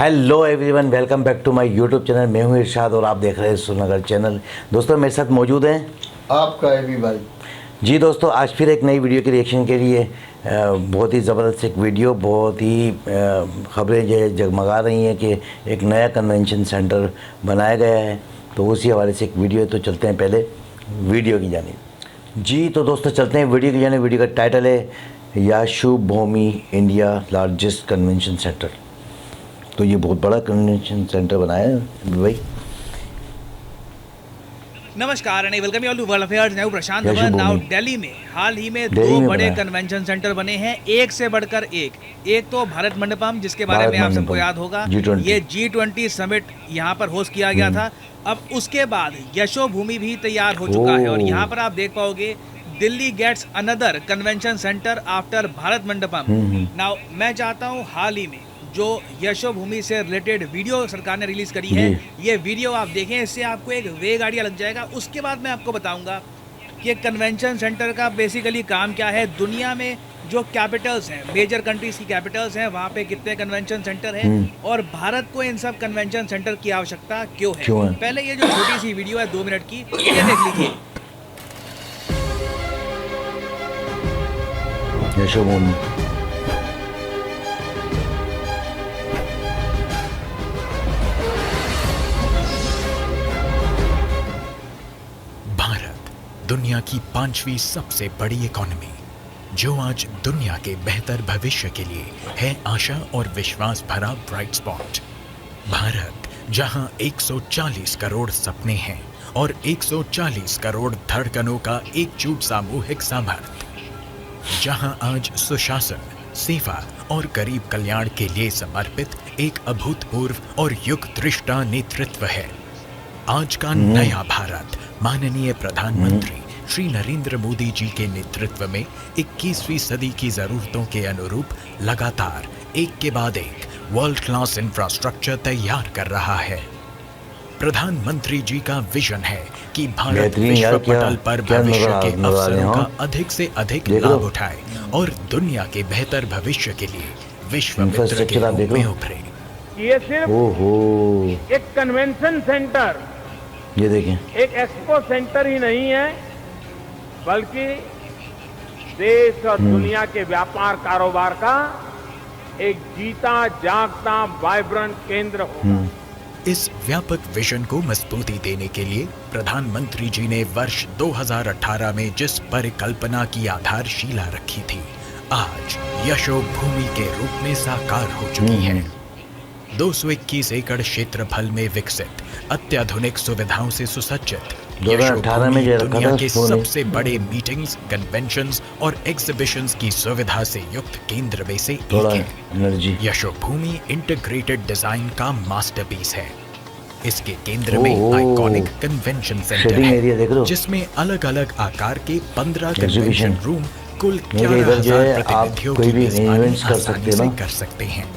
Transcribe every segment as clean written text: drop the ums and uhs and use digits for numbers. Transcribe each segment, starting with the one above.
Hello everyone, welcome back to my YouTube channel. मैं हूं इरशाद और आप देख रहे हैं सुनगर चैनल। दोस्तों मेरे साथ मौजूद हैं आपका है भी भाई। जी दोस्तों, आज फिर एक नई वीडियो के रिएक्शन के लिए बहुत ही ज़बरदस्त एक वीडियो, बहुत ही खबरें जो है जगमगा रही हैं कि एक नया कन्वेंशन सेंटर बनाया गया है। तो उसी हवाले से एक वीडियो है, तो चलते हैं पहले वीडियो की जानिब। जी तो दोस्तों चलते हैं वीडियो की जानिब। वीडियो का टाइटल है Yashobhoomi India largest convention centre. तो ये बहुत बड़ा कन्वेंशन सेंटर बनाया है भाई। नमस्कार and welcome you all to world affairs. मैं हूं प्रशांत यशोभूमि। धवन। नाउ दिल्ली में हाल ही में दिल्ली दो में बड़े बना है। कन्वेंशन सेंटर बने हैं, एक से बढ़कर एक तो भारत मंडपम, जिसके बारे में आप सबको मंडपम, याद होगा। G20। ये G20 समिट यहाँ पर होस्ट किया गया था। अब उसके बाद यशोभूमि भी तैयार हो चुका है और यहाँ पर आप देख पाओगे Delhi gets another convention centre after Bharat Mandapam. Now मैं चाहता हूँ हाल ही में जो यशोभूमि से रिलेटेड वीडियो सरकार ने रिलीज करी है, ये वीडियो आप देखें, इससे आपको एक वेग आइडिया लग जाएगा। उसके बाद मैं आपको बताऊंगा कि कन्वेंशन सेंटर का बेसिकली काम क्या है। दुनिया में जो कैपिटल्स हैं, मेजर कंट्रीज की कैपिटल्स हैं, वहाँ पे कितने कन्वेंशन सेंटर हैं और भारत को इन सब कन्वेंशन सेंटर की आवश्यकता क्यों है। पहले ये जो छोटी सी वीडियो है 2 मिनट की, ये देख लीजिए। यशोभूमि दुनिया की 5वीं सबसे बड़ी इकोनॉमी, जो आज दुनिया के बेहतर भविष्य के लिए है आशा और विश्वास भरा ब्राइट स्पॉट। भारत जहां 140 करोड़ सपने हैं और 140 करोड़ धड़कनों का एकजुट सामूहिक सामर्थ्य, जहां आज सुशासन, सेवा और गरीब कल्याण के लिए समर्पित एक अभूतपूर्व और युग दृष्टा नेतृत्व है। आज का नया भारत माननीय प्रधानमंत्री श्री नरेंद्र मोदी जी के नेतृत्व में 21वीं सदी की जरूरतों के अनुरूप लगातार एक के बाद एक वर्ल्ड क्लास इंफ्रास्ट्रक्चर तैयार कर रहा है। प्रधानमंत्री जी का विजन है कि भारत विश्व पटल पर भविष्य के अवसरों का अधिक से अधिक लाभ उठाए और दुनिया के बेहतर भविष्य के लिए विश्व मित्र के रूप में उभरे। ये सिर्फ एक कन्वेंशन सेंटर, ये देखें, एक एक्सपो सेंटर ही नहीं है, बल्कि देश और दुनिया के व्यापार कारोबार का एक जीता जागता वाइब्रेंट केंद्र होगा। इस व्यापक विजन को मजबूती देने के लिए प्रधानमंत्री जी ने वर्ष 2018 में जिस परिकल्पना की आधारशिला रखी थी, आज यशोभूमि के रूप में साकार हो चुकी है। 221 एकड़ क्षेत्रफल में विकसित अत्याधुनिक सुविधाओं से सुसज्जित 2018 में यशोभूमि दुनिया के सबसे बड़े मीटिंग्स, कन्वेंशंस और एग्जीबिशंस की सुविधा से युक्त केंद्र में से एक है। यशोभूमि इंटीग्रेटेड डिजाइन का मास्टरपीस है। इसके केंद्र में आइकॉनिक कन्वेंशन सेंटर है, जिसमें अलग अलग आकार के 15 कन्वेंशन रूम कुल 11,000 प्रतिनिधियों की मेजबानी आसानी से कर सकते हैं।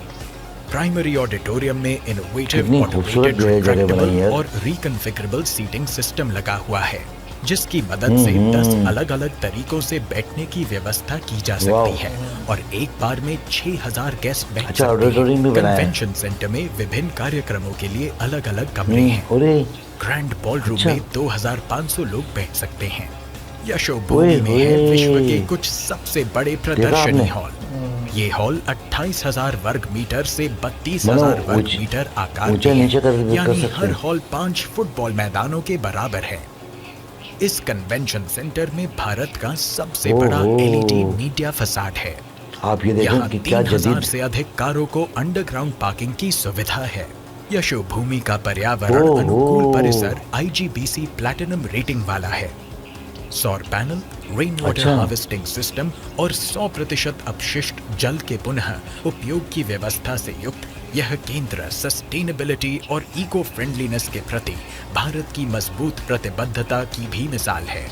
प्राइमरी ऑडिटोरियम में इनोवेटिव ऑटोमेटेड रिट्रैक्टेबल और रिकन्फिगरेबल सीटिंग सिस्टम लगा हुआ है, जिसकी मदद से 10 अलग-अलग तरीकों से बैठने की व्यवस्था की जा सकती है और एक बार में 6,000 गेस्ट बैठ सकते हैं। कन्वेंशन सेंटर में विभिन्न कार्यक्रमों के लिए अलग-अलग कमरे हैं। ग्रैंड बॉलरूम में 2,500 लोग बैठ सकते हैं। यशोभूमि में है विश्व के कुछ सबसे बड़े प्रदर्शनी हॉल। ये हॉल 28,000 वर्ग मीटर से 32,000 वर्ग मीटर आकार के हैं, यानी हर हॉल 5 फुटबॉल मैदानों के बराबर है। इस कन्वेंशन सेंटर में भारत का सबसे बड़ा एलईडी मीडिया फसाड है। आप ये देखें यहाँ कि क्या 3,000 से अधिक कारों को अंडरग्राउंड पार्किंग की सुविधा है। यशोभूमि का पर्यावरण अनुकूल परिसर IGBC प्लैटिनम रेटिंग वाला है। सौर panel, rain water harvesting system और 100% अपशिष्ट जल के पुनः उपयोग की व्यवस्था से युक्त यह केंद्र सस्टेनेबिलिटी और इको फ्रेंडलीनेस के प्रति भारत की मजबूत प्रतिबद्धता की भी मिसाल है।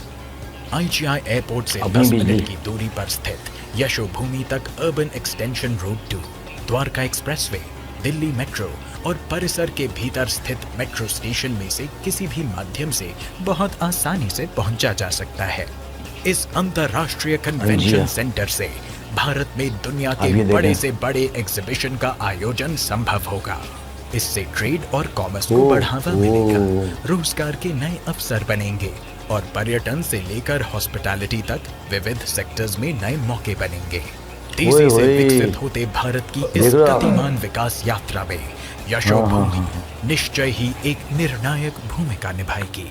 IGI एयरपोर्ट से 10 मिनट की दूरी पर स्थित यशोभूमि तक urban extension road 2, Dwarka expressway, Delhi metro और परिसर के भीतर स्थित मेट्रो स्टेशन में से किसी भी माध्यम से बहुत आसानी से पहुंचा जा सकता है। इस अंतर्राष्ट्रीय कन्वेंशन सेंटर से भारत में दुनिया के बड़े से बड़े एग्जीबिशन का आयोजन संभव होगा। इससे ट्रेड और कॉमर्स को बढ़ावा मिलेगा, रोजगार के नए अवसर बनेंगे और पर्यटन से लेकर हॉस्पिटैलिटी तक विविध सेक्टर्स में नए मौके बनेंगे। तेजी से विकसित होते भारत की इस गतिमान विकास यात्रा में यशोभूमि निश्चय ही एक निर्णायक भूमिका निभाएगी।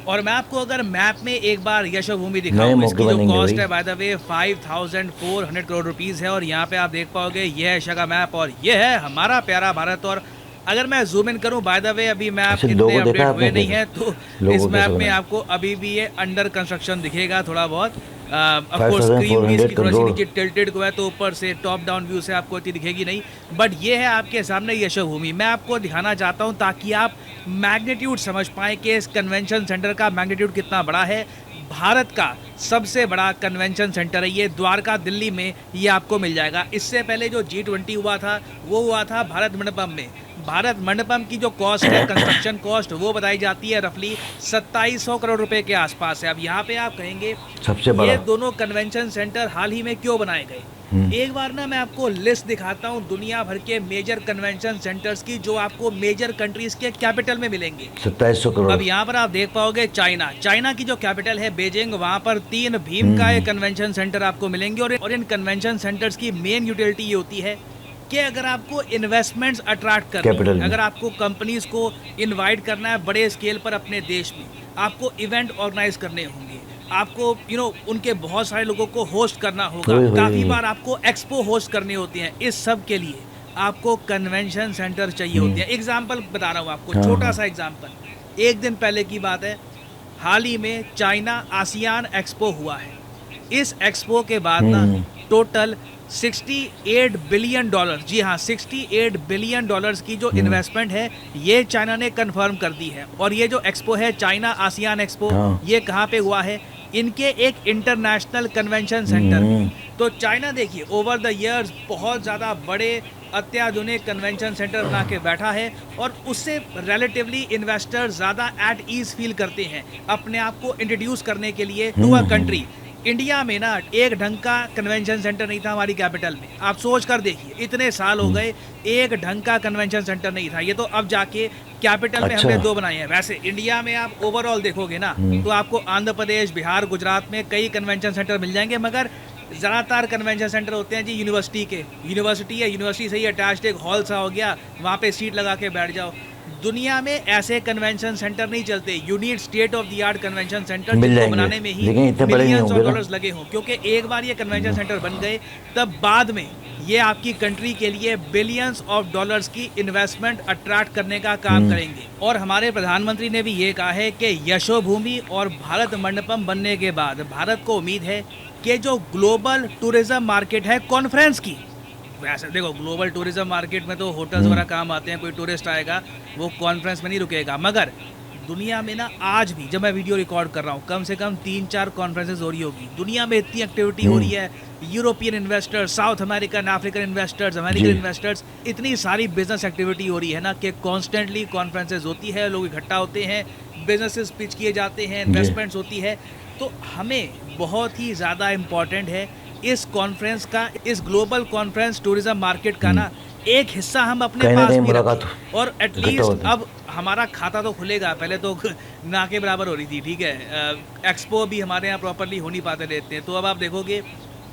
और मैं आपको अगर मैप में एक बार यशोभूमि दिखाऊं, इसकी जो कॉस्ट है by the way 5400 crore rupees है। और यहाँ पे आप देख पाओगे ये है एशिया का मैप और ये है हमारा प्यारा भारत। और अगर मैं जूम इन करूं, बाय द वे अभी मैप कितने अपडेट हुए नहीं है, तो इस मैप में आपको अभी भी ये अंडर कंस्ट्रक्शन दिखेगा थोड़ा बहुत। ऑफ कोर्स स्क्रीन भी इसकी थोड़ी सी नीचे टिल्टेड को है, तो ऊपर से टॉप डाउन व्यू से आपको इतनी दिखेगी नहीं, बट ये है आपके सामने यशोभूमि। मैं आपको दिखाना चाहता हूँ ताकि आप मैग्नीट्यूड समझ पाएं कि इस कन्वेंशन सेंटर का मैग्नीट्यूड कितना बड़ा है। भारत का सबसे बड़ा कन्वेंशन सेंटर है ये, द्वारका दिल्ली में ये आपको मिल जाएगा। इससे पहले जो G20 हुआ था वो हुआ था भारत मंडपम में। भारत मंडपम की जो कॉस्ट है, कंस्ट्रक्शन कॉस्ट, वो बताई जाती है रफली 2700 करोड़ रुपए के आसपास है। अब यहाँ पे आप कहेंगे सबसे बड़ा ये दोनों कन्वेंशन सेंटर हाल ही में क्यों बनाए गए। एक बार ना मैं आपको लिस्ट दिखाता हूँ दुनिया भर के मेजर कन्वेंशन सेंटर्स की, जो आपको मेजर कंट्रीज के कैपिटल में मिलेंगे। 2700 करोड़। अब यहाँ पर आप देख पाओगे चाइना की जो कैपिटल है बीजिंग, वहाँ पर 3 भीम का एक कन्वेंशन सेंटर आपको मिलेंगे। और इन कन्वेंशन सेंटर्स की मेन यूटिलिटी ये होती है कि अगर आपको इन्वेस्टमेंट्स अट्रैक्ट करना है, अगर आपको कंपनीज को इनवाइट करना है बड़े स्केल पर अपने देश में, आपको इवेंट ऑर्गेनाइज करने होंगे, आपको उनके बहुत सारे लोगों को होस्ट करना होगा, काफी बार आपको एक्सपो होस्ट करने होते हैं। इस सब के लिए आपको कन्वेंशन सेंटर चाहिए होते हैं। एग्जाम्पल बता रहा हूँ आपको, छोटा सा एग्जाम्पल। एक दिन पहले की बात है, हाल ही में चाइना आसियान एक्सपो हुआ है। इस एक्सपो के बाद ना टोटल $68 बिलियन, जी हाँ 68 बिलियन डॉलर्स की जो इन्वेस्टमेंट है ये चाइना ने कंफर्म कर दी है। और ये जो एक्सपो है चाइना आसियान एक्सपो, ये कहाँ पे हुआ है, इनके एक इंटरनेशनल कन्वेंशन सेंटर में। तो चाइना देखिए ओवर द इयर्स बहुत ज़्यादा बड़े अत्याधुनिक कन्वेंशन सेंटर बना के बैठा है और उससे रिलेटिवली इन्वेस्टर ज़्यादा एट ईज फील करते हैं अपने आप को इंट्रोड्यूस करने के लिए टू अ कंट्री। इंडिया में ना एक ढंग का कन्वेंशन सेंटर नहीं था हमारी कैपिटल में। आप सोच कर देखिए, इतने साल हो गए एक ढंग का कन्वेंशन सेंटर नहीं था। ये तो अब जाके कैपिटल में हमने 2 बनाए हैं। वैसे इंडिया में आप ओवरऑल देखोगे ना तो आपको आंध्र प्रदेश, बिहार, गुजरात में कई कन्वेंशन सेंटर मिल जाएंगे, मगर ज़्यादातर कन्वेंशन सेंटर होते हैं जी यूनिवर्सिटी के। यूनिवर्सिटी से ही अटैच्ड एक हॉल सा हो गया, वहाँ पे सीट लगा के बैठ जाओ। दुनिया में ऐसे कन्वेंशन सेंटर नहीं चलते। You need state of the art convention centre, जिसको बनाने में ही मिलियंस ऑफ डॉलर्स लगे हों, क्योंकि एक बार ये कन्वेंशन सेंटर बन गए तब बाद में ये आपकी कंट्री के लिए बिलियंस ऑफ डॉलर्स की इन्वेस्टमेंट अट्रैक्ट करने का काम करेंगे। और हमारे प्रधानमंत्री ने भी ये कहा है कि यशोभूमि और भारत मंडपम बनने के बाद भारत को उम्मीद है कि जो ग्लोबल टूरिज्म मार्केट है कॉन्फ्रेंस की, वैसे देखो ग्लोबल टूरिज्म मार्केट में तो होटल्स वगैरह काम आते हैं, कोई टूरिस्ट आएगा वो कॉन्फ्रेंस में नहीं रुकेगा, मगर दुनिया में ना आज भी जब मैं वीडियो रिकॉर्ड कर रहा हूँ कम से कम 3-4 कॉन्फ्रेंसेज हो रही होगी। दुनिया में इतनी एक्टिविटी हो रही है, European investors, south American, African investors, American investors, इतनी सारी बिजनेस एक्टिविटी हो रही है ना कि कॉन्स्टेंटली कॉन्फ्रेंसेज होती है, लोग इकट्ठा होते हैं, बिजनेसेस पिच किए जाते हैं, इन्वेस्टमेंट्स होती है। तो हमें बहुत ही ज़्यादा इम्पॉर्टेंट है इस कॉन्फ्रेंस का, इस ग्लोबल कॉन्फ्रेंस टूरिज्म मार्केट का ना एक हिस्सा हम अपने पास भी रखें। और एटलीस्ट अब हमारा खाता तो खुलेगा, पहले तो ना के बराबर हो रही थी, ठीक है, एक्सपो भी हमारे यहाँ प्रॉपरली हो नहीं पाते रहते हैं। तो अब आप देखोगे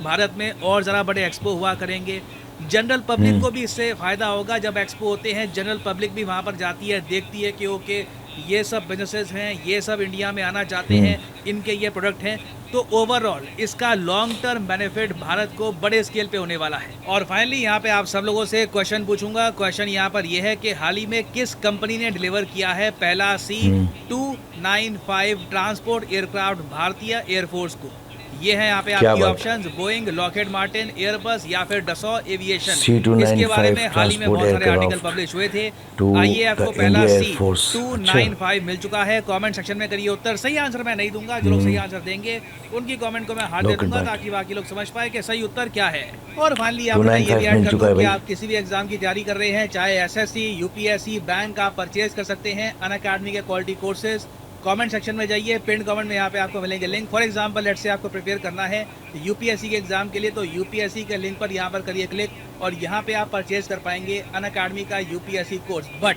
भारत में और ज़रा बड़े एक्सपो हुआ करेंगे, जनरल पब्लिक को भी इससे फ़ायदा होगा। जब एक्सपो होते हैं जनरल पब्लिक भी वहाँ पर जाती है, देखती है कि ओके ये सब बिजनेसेस हैं, ये सब इंडिया में आना चाहते हैं, इनके ये प्रोडक्ट हैं। तो ओवरऑल इसका लॉन्ग टर्म बेनिफिट भारत को बड़े स्केल पे होने वाला है। और फाइनली यहाँ पे आप सब लोगों से क्वेश्चन पूछूंगा। क्वेश्चन यहाँ पर ये है कि हाल ही में किस कंपनी ने डिलीवर किया है पहला C295 ट्रांसपोर्ट एयरक्राफ्ट भारतीय एयरफोर्स को। ये है यहाँ पे आपकी options, Boeing, Lockheed Martin, Airbus या फिर डसॉ एविएशन। इसके बारे में हाल ही में बहुत सारे आर्टिकल पब्लिश हुए थे। आइए आपको पहला C295 मिल चुका है। कमेंट सेक्शन में करिए उत्तर। सही आंसर मैं नहीं दूंगा, जो लोग सही आंसर देंगे उनकी कमेंट को मैं हाथ दे दूंगा ताकि बाकी लोग समझ पाए कि सही उत्तर क्या है। और फाइनली आप ये भी ऐड कर दो कि आप किसी भी एग्जाम की तैयारी कर रहे हैं, चाहे SSC, UPSC, बैंक, आप परचेज कर सकते हैं अनअकैडमी के क्वालिटी कोर्सेज। कमेंट सेक्शन में जाइए, पिन कमेंट में यहाँ पे आपको मिलेंगे link. For example let's say आपको प्रिपेयर करना है यूपीएससी के एग्जाम के लिए, तो यूपीएससी के लिंक पर यहाँ पर करिए क्लिक और यहाँ पे आप परचेज कर पाएंगे अनअकैडमी का यूपीएससी कोर्स। बट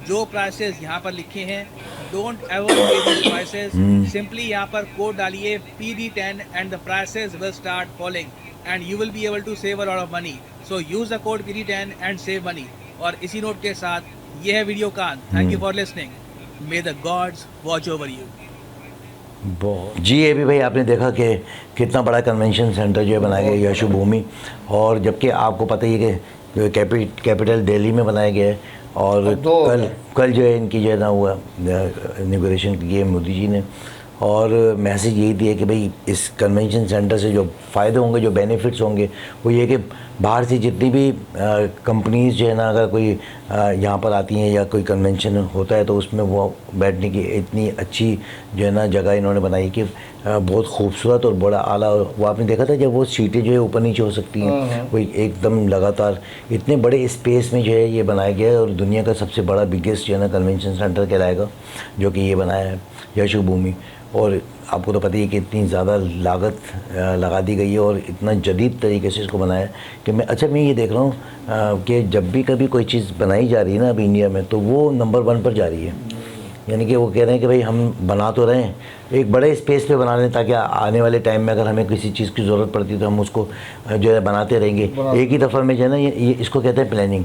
जो प्राइसेस यहाँ पर लिखे हैं, डोंट एवर पे दीस प्राइसेस, सिंपली यहाँ पर कोड डालिए PD10 and the prices will start falling and you will be able to save a lot of money. So use the code PD10 and save money. और इसी note के साथ ये है वीडियो का। Thank you for listening. May the gods watch over you. जी ये भी भाई आपने देखा कि कितना बड़ा कन्वेंशन सेंटर जो है बनाया गया यशो भूमि, और जबकि आपको पता ही है कि कैपिटल दिल्ली में बनाया गया है। और कल जो है इनकी जो है ना हुआ इनॉग्रेशन की है मोदी जी ने, और मैसेज यही दिया कि भाई इस कन्वेंशन सेंटर से जो फ़ायदे होंगे, जो बेनिफिट्स होंगे, वो ये कि बाहर से जितनी भी कंपनीज़ जो है ना अगर कोई यहाँ पर आती हैं या कोई कन्वेंशन होता है तो उसमें वो बैठने की इतनी अच्छी जो है ना जगह इन्होंने बनाई कि बहुत खूबसूरत और बड़ा आला। वो आपने देखा था जब वो सीटें जो है ऊपर नीचे हो सकती हैं, वो एकदम लगातार इतने बड़े स्पेस में जो है ये बनाया गया है, और दुनिया का सबसे बड़ा बिगेस्ट जो है ना कन्वेंशन सेंटर कहलाएगा जो कि ये बनाया है यशो भूमि। और आपको तो पता ही है कि इतनी ज़्यादा लागत लगा दी गई है और इतना जदीद तरीके से इसको बनाया है कि मैं ये देख रहा हूँ कि जब भी कभी कोई चीज़ बनाई जा रही है ना अभी इंडिया में, तो वो नंबर 1 पर जा रही है। यानी कि वो कह रहे हैं कि भाई हम बना तो रहे हैं, एक बड़े स्पेस पे बना लें ताकि आने वाले टाइम में अगर हमें किसी चीज़ की ज़रूरत पड़ती है तो हम उसको जो है बनाते रहेंगे। एक ही दफ़ा में जो है ना ये इसको कहते हैं प्लानिंग,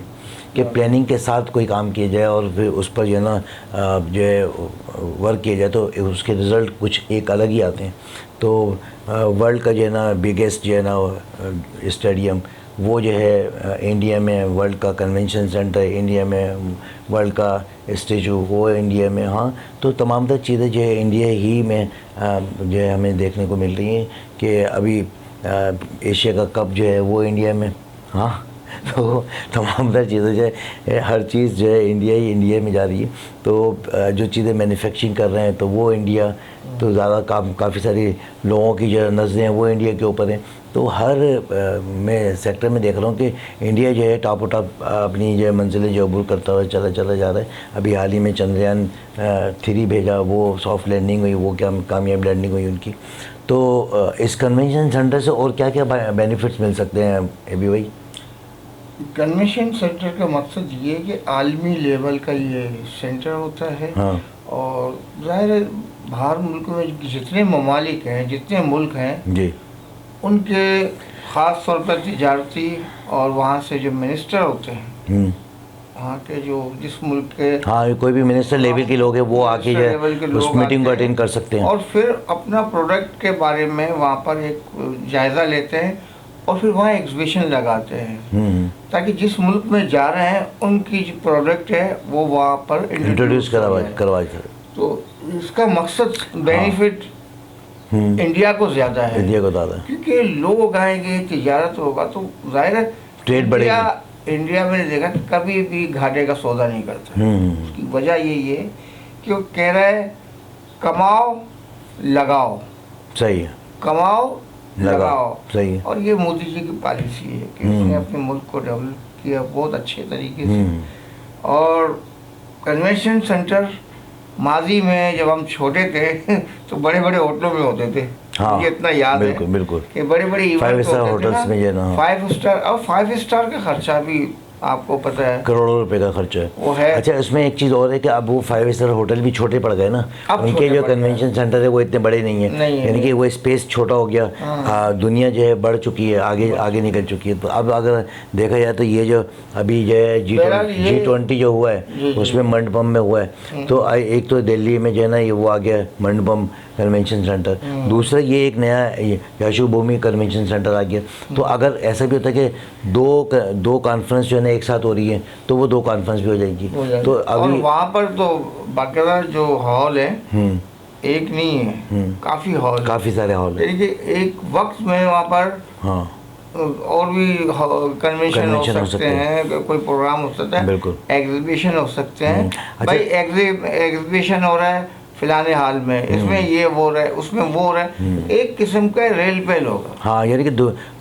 कि प्लानिंग के साथ कोई काम किया जाए और फिर उस पर जो है ना जो है वर्क किया जाए तो उसके रिज़ल्ट कुछ एक अलग ही आते हैं। तो वर्ल्ड का जो है ना बिगेस्ट जो है ना स्टेडियम वो जो है इंडिया में, वर्ल्ड का कन्वेंशन सेंटर इंडिया में, वर्ल्ड का स्टेचू वो इंडिया में। हाँ, तो तमाम तर चीज़ें जो है इंडिया ही में जो है हमें देखने को मिल रही हैं कि अभी एशिया का कप जो है वो इंडिया में। हाँ, तो तमाम तर चीज़ें जो है हर चीज़ जो है इंडिया में जा रही है। तो जो चीज़ें मैन्युफैक्चरिंग कर रहे हैं तो वो इंडिया, तो ज़्यादा काफ़ी सारे लोगों की जो नज़रें हैं वो इंडिया के ऊपर हैं। तो हर मैं सेक्टर में देख रहा हूँ कि इंडिया जो है टॉप अपनी जो मंजिलें जो अबूर करता हुआ चला जा रहा है। अभी हाल ही में चंद्रयान 3 भेजा, वो सॉफ्ट लैंडिंग हुई, वो क्या कामयाब लैंडिंग हुई उनकी। तो इस कन्वेंशन सेंटर से और क्या क्या बेनिफिट्स मिल सकते हैं अभी भाई? कन्वेंशन सेंटर का मकसद ये है कि आलमी लेवल का ये सेंटर होता है। हाँ। और ज़ाहिर है बाहर मुल्क में जितने ममालिक हैं, जितने मुल्क हैं जी, उनके ख़ास तौर पर तिजारती और वहाँ से जो मिनिस्टर होते हैं, वहाँ के जो जिस मुल्क के, हाँ, कोई भी मिनिस्टर लेवल के लोग हैं वो आके जो उस मीटिंग को अटेंड कर सकते हैं और फिर अपना प्रोडक्ट के बारे में वहाँ पर एक जायज़ा लेते हैं और फिर वहाँ एग्जीबिशन लगाते हैं ताकि जिस मुल्क में जा रहे हैं उनकी जो प्रोडक्ट है वो वहाँ पर इंट्रोड्यूस करवाए। तो इसका मकसद बेनिफिट इंडिया को ज़्यादा है, इंडिया को ज़्यादा, क्योंकि लोग आएंगे, तिजारत होगा तो जाहिर है ट्रेड बढ़ेगा। इंडिया मैंने देखा कि कभी भी घाटे का सौदा नहीं करता। उसकी वजह यही है कि वो कह रहा है कमाओ लगाओ, सही है, कमाओ लगाओ, सही है। और ये मोदी जी की पॉलिसी है कि उसने अपने मुल्क को डेवलप किया बहुत अच्छे तरीके से। और कन्वेंशन सेंटर माजी में जब हम छोटे थे तो बड़े बड़े होटलों में होते थे। हाँ, मुझे इतना याद है बिल्कुल कि बड़े बड़े 5 स्टार होटल्स में जाना, 5 स्टार, और 5 स्टार का खर्चा भी आपको पता है करोड़ों रुपए का खर्चा है वो है। अच्छा, इसमें एक चीज़ और है कि अब वो 5 स्टार होटल भी छोटे पड़ गए ना, उनके जो कन्वेंशन सेंटर है वो इतने बड़े नहीं है, यानी कि वो स्पेस छोटा हो गया। दुनिया जो है बढ़ चुकी है, आगे निकल चुकी है। तो अब अगर देखा जाए तो ये जो अभी जो है G20 जो हुआ है उसमें मंडपम में हुआ है। तो एक तो दिल्ली में जो है ना ये वो आ गया मंडपम कन्वेंशन सेंटर, दूसरा ये एक नया यशो भूमि कन्वेंशन सेंटर आ गया। तो अगर ऐसा भी होता है कि दो कॉन्फ्रेंस जो है ना एक साथ हो रही है तो वो 2 कॉन्फ्रेंस भी हो जाएगी। तो अभी और वहाँ पर तो बाकायदा जो हॉल है एक नहीं है, काफ़ी हॉल, काफ़ी सारे हॉल है। एक वक्त में वहाँ पर हाँ और भी कन्वेंशन हो सकते हैं, कोई प्रोग्राम हो सकता है, बिल्कुल, एग्जीबिशन हो सकते हैं। भाई एग्जीबिशन हो रहा है फिलहाल हाल में, इसमें ये वो रहे, उसमें वो रहे, एक किस्म का रेल पे लोग। हाँ, यानी कि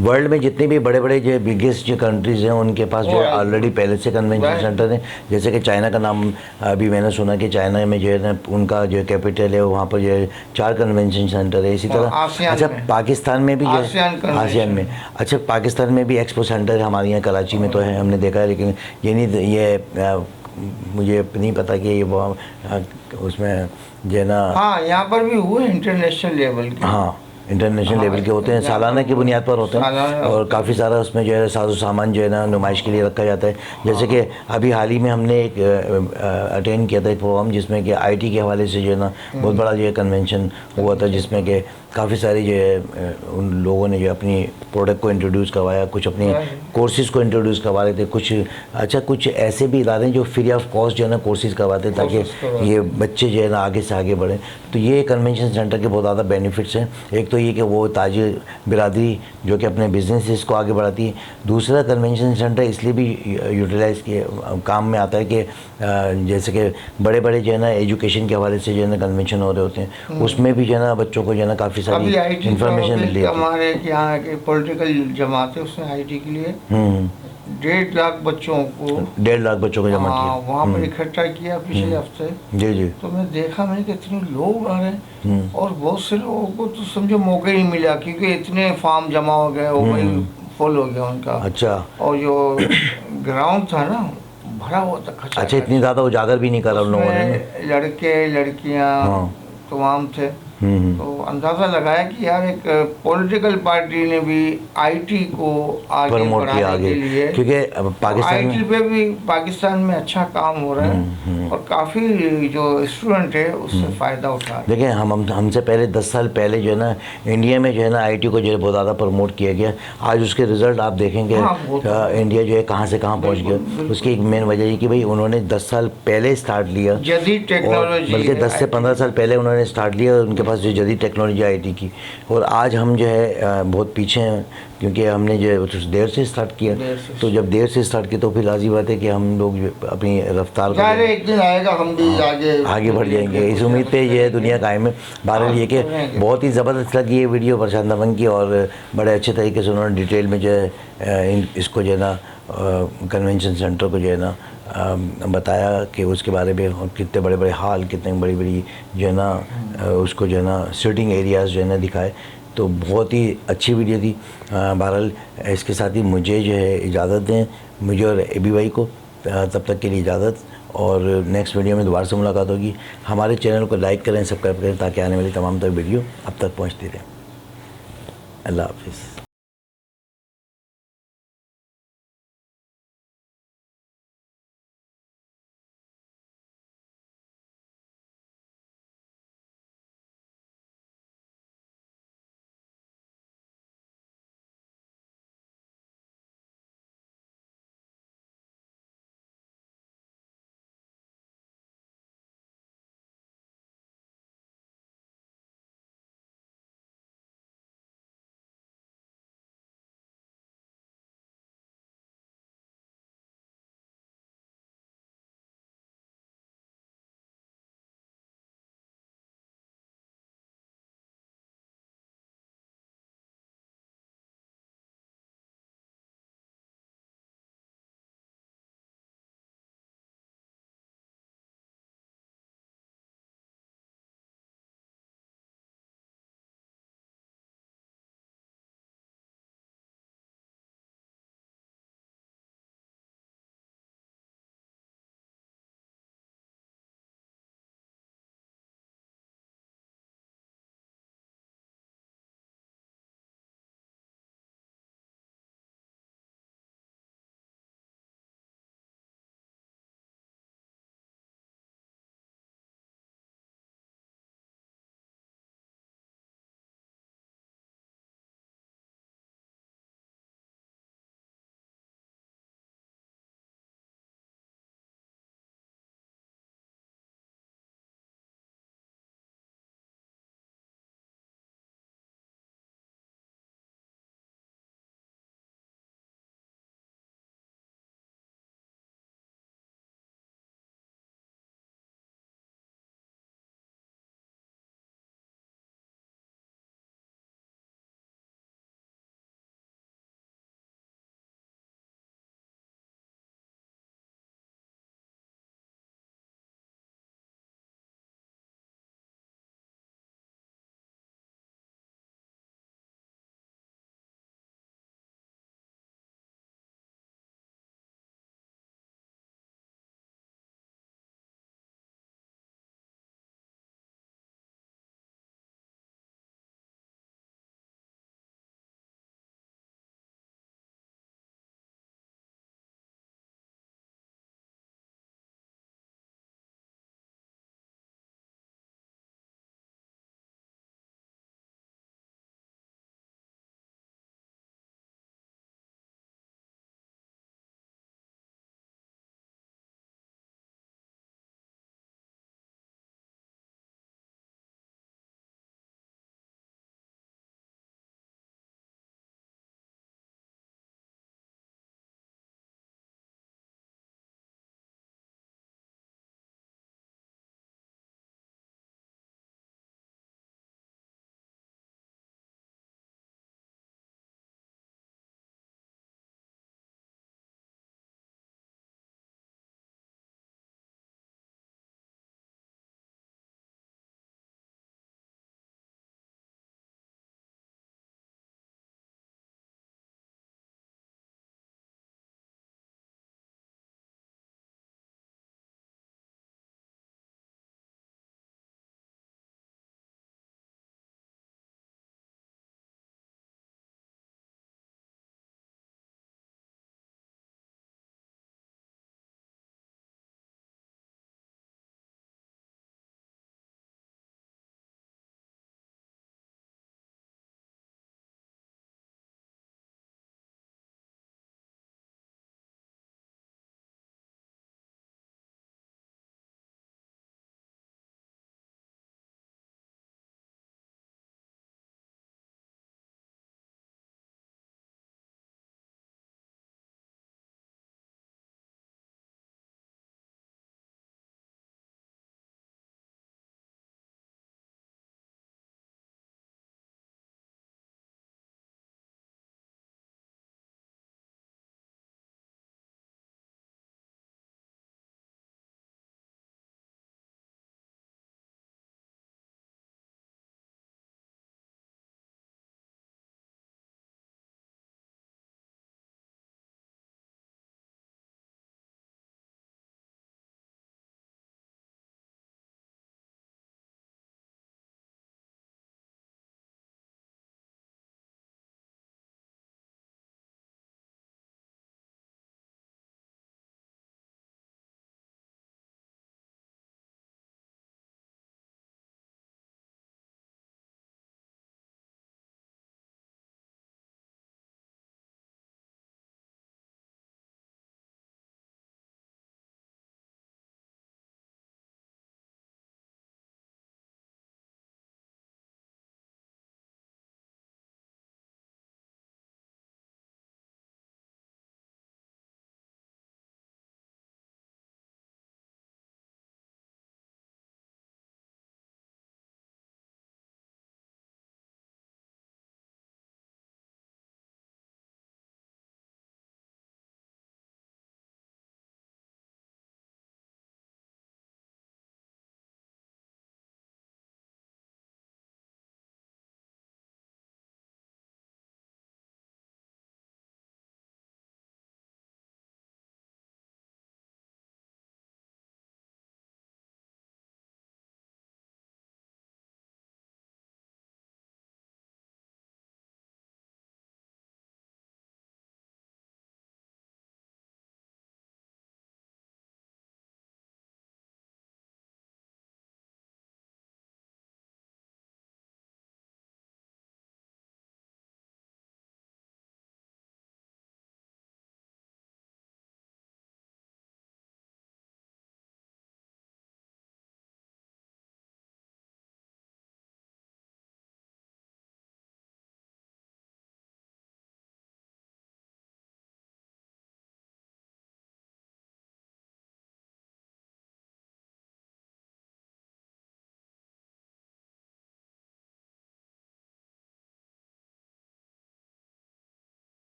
वर्ल्ड में जितने भी बड़े बड़े जो बिगेस्ट जो कंट्रीज़ हैं उनके पास जो है ऑलरेडी पहले से कन्वेंशन सेंटर है। जैसे कि चाइना का नाम अभी मैंने सुना कि चाइना में जो है ना उनका जो कैपिटल है वहाँ पर जो है 4 कन्वेंशन सेंटर है। इसी तरह अच्छा पाकिस्तान में भी जो है आसियान में, अच्छा पाकिस्तान में भी एक्सपो सेंटर हमारे यहाँ कराची में तो है, हमने देखा है। लेकिन ये नहीं, ये मुझे नहीं पता कि ये वो उसमें जो है ना, हाँ यहाँ पर भी हुए इंटरनेशनल लेवल के, हाँ इंटरनेशनल लेवल के होते हैं, सालाना की बुनियाद पर होते हैं और काफ़ी सारा उसमें जो है साजो सामान जो है ना नुमाइश के लिए रखा जाता है। जैसे कि अभी हाल ही में हमने एक अटेंड किया था एक प्रोग्राम जिसमें कि आईटी के हवाले से जो है ना बहुत बड़ा जो है कन्वेंशन हुआ था, जिसमें कि काफ़ी सारी जो है उन लोगों ने जो अपनी प्रोडक्ट को इंट्रोड्यूस करवाया, कुछ अपने कोर्सेज़ को इंट्रोड्यूस करवा रहे थे, कुछ अच्छा कुछ ऐसे भी इदारे जो फ्री ऑफ कॉस्ट जो है ना कोर्सेज़ करवाते हैं ताकि ये बच्चे जो है ना आगे से आगे बढ़ें। तो ये कन्वेंशन सेंटर के बहुत ज़्यादा बेनिफिट्स हैं। एक तो ये कि वो ताजिर बिरादरी जो कि अपने बिजनेस को आगे बढ़ाती है। दूसरा कन्वेंशन सेंटर इसलिए भी यूटिलाइज के काम में आता है कि जैसे कि बड़े बड़े जो है ना एजुकेशन के हवाले से जो है ना कन्वेंशन हो रहे होते हैं, उसमें भी जो है ना बच्चों को जो है ना काफ़ी सारी इंफॉर्मेशन मिल रही है। हमारे यहाँ के पॉलिटिकल जमात है उसने आईटी के लिए 1.5 लाख बच्चों को 1.5 लाख बच्चों को जमा किया, वहाँ पर इकट्ठा किया पिछले हफ्ते। जी जी। तो मैं देखा मैंने कि इतने लोग आ रहे हैं और बहुत से लोगों को तो समझो मौका ही नहीं मिला क्योंकि इतने फॉर्म जमा हो गए, वो वही फुल हो गया उनका। अच्छा। और जो ग्राउंड था ना भरा हुआ था खचा। अच्छा, इतनी ज़्यादा उजागर भी नहीं करा उन लोगों ने। लड़के लड़कियाँ तमाम थे। तो अंदाज़ा लगाया कि यार एक पॉलिटिकल पार्टी ने भी आईटी को आगे बढ़ाने के लिए, क्योंकि पाकिस्तान आईटी पे भी पाकिस्तान में अच्छा काम हो रहा है और काफ़ी जो स्टूडेंट है उससे फ़ायदा उठा रहे हैं। देखिए हमसे पहले 10 साल पहले जो है ना इंडिया में जो है ना आईटी को जो है बहुत ज़्यादा प्रमोट किया गया। आज उसके रिजल्ट आप देखेंगे इंडिया जो है कहाँ से कहाँ पहुँच गया। उसकी एक मेन वजह ये कि भाई उन्होंने 10 साल पहले स्टार्ट लिया, जदीद टेक्नोलॉजी, बल्कि 10 से 15 साल पहले उन्होंने स्टार्ट लिया उनके जो जदीद टेक्नोलॉजी आईटी की। और आज हम जो है बहुत पीछे हैं क्योंकि हमने जो देर से स्टार्ट किया। तो जब देर से स्टार्ट किया तो फिर लाज़ी बात है कि हम लोग अपनी रफ्तार एक दिन आएगा हम भी आगे बढ़ जाएंगे। इस उम्मीद पे ये दुनिया कायम है। बहरहाल ये कि बहुत ही ज़बरदस्त लगी ये वीडियो प्रशांत दबंग की और बड़े अच्छे तरीके से उन्होंने डिटेल में जो है इसको जो है ना कन्वेंशन सेंटर को जो है ना बताया कि उसके बारे में और कितने बड़े बड़े हॉल, कितने बड़ी बड़ी जो है ना उसको जो है ना सिटिंग एरियाज़ जो है ना दिखाए। तो बहुत ही अच्छी वीडियो थी। बहरहाल इसके साथ ही मुझे जो है इजाज़त दें, मुझे और एबी भाई को। तब तक के लिए इजाज़त और नेक्स्ट वीडियो में दोबारा से मुलाकात होगी। हमारे चैनल को लाइक करें, सब्सक्राइब करें ताकि आने वाली तमाम वीडियो अब तक पहुँचती रहे। अल्लाह हाफिज़।